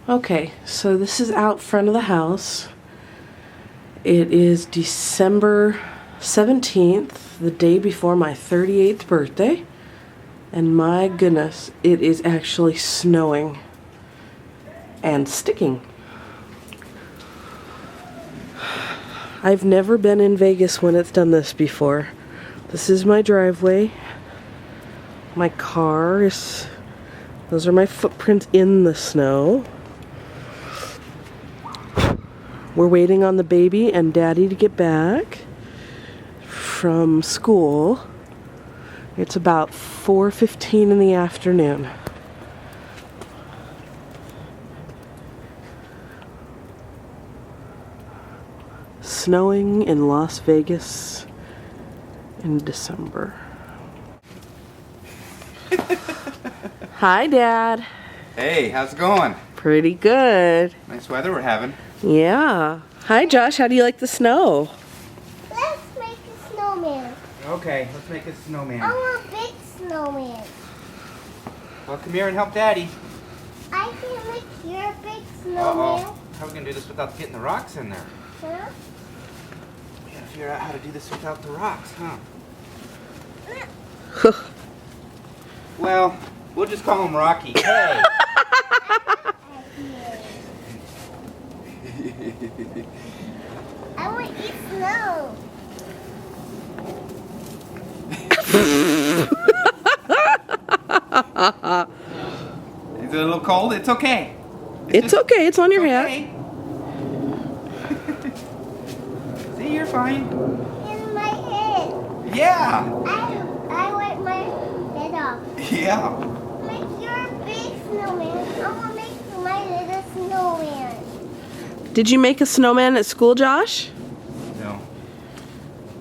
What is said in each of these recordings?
Okay, so this is out front of the house. It is December 17th, the day before my 38th birthday. And my goodness, it is actually snowing and sticking. I've never been in Vegas when it's done this before. This is my driveway. My car is... Those are my footprints in the snow. We're waiting on the baby and Daddy to get back from school. It's about 4:15 in the afternoon. Snowing in Las Vegas in December. Hi, Dad. Hey, how's it going? Pretty good. Nice weather we're having. Yeah. Hi, Josh. How do you like the snow? Let's make a snowman. Okay, let's make a snowman. I want a big snowman. Well, come here and help Daddy. I can make your big snowman. Uh-oh. How are we going to do this without getting the rocks in there? Huh? We got to figure out how to do this without the rocks, huh? Well, we'll just call him Rocky. Hey! I want to eat snow. Is it a little cold? It's okay. It's okay. It's on your hat. Okay. See, you're fine. In my head. Yeah. I wipe my head off. Yeah. Make your big snowman. I want to make my little snowman. Did you make a snowman at school, Josh? No.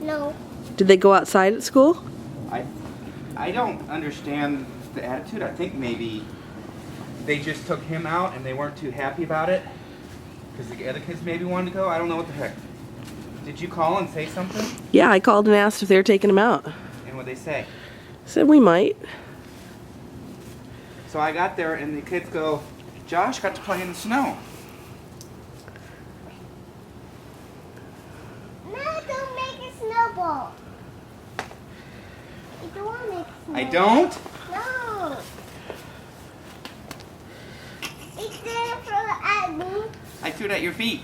No. Did they go outside at school? I don't understand the attitude. I think maybe they just took him out and they weren't too happy about it because the other kids maybe wanted to go. I don't know what the heck. Did you call and say something? Yeah, I called and asked if they were taking him out. And what'd they say? Said we might. So I got there and the kids go, Josh got to play in the snow. No, don't make a snowball. I don't want to make a snowball. I don't? No. It didn't throw it at me. I threw it at your feet.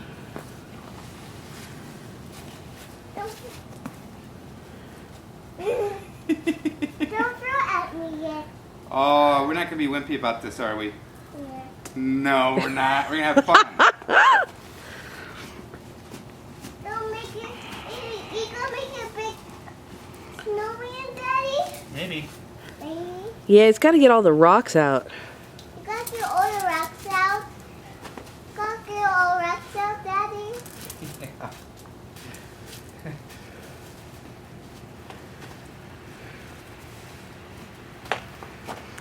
Don't throw it at me yet. Oh, we're not going to be wimpy about this, are we? Yeah. No, we're not. We're going to have fun. Don't make it. You gonna make a big snowman, Daddy? Maybe. Maybe. Yeah, it's got to get all the rocks out. You gotta get all the rocks out. Gotta get all the rocks out, Daddy. Yeah.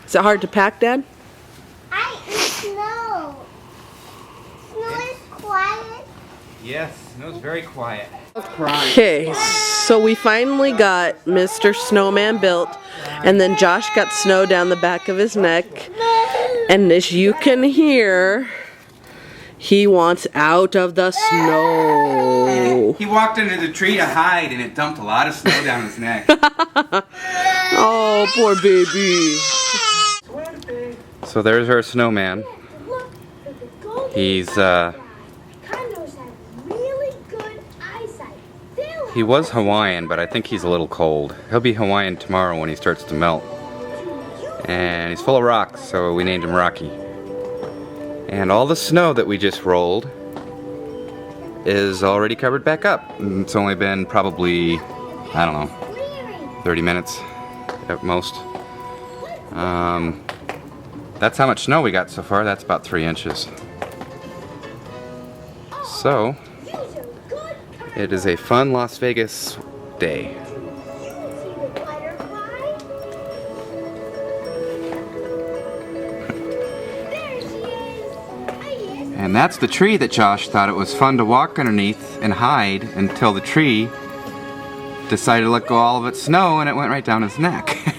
Is it hard to pack, Dad? I eat snow. Snow is quiet. Yes, it was very quiet. Okay, so we finally got Mr. Snowman built, and then Josh got snow down the back of his neck, and as you can hear, he wants out of the snow. He walked under the tree to hide and it dumped a lot of snow down his neck. Oh, poor baby. So there's our snowman. He's he was Hawaiian, but I think he's a little cold. He'll be Hawaiian tomorrow when he starts to melt. And he's full of rocks, so we named him Rocky. And all the snow that we just rolled is already covered back up. And it's only been probably, I don't know, 30 minutes at most. That's how much snow we got so far. That's about 3 inches. So, it is a fun Las Vegas day. And that's the tree that Josh thought it was fun to walk underneath and hide until the tree decided to let go all of its snow and it went right down his neck.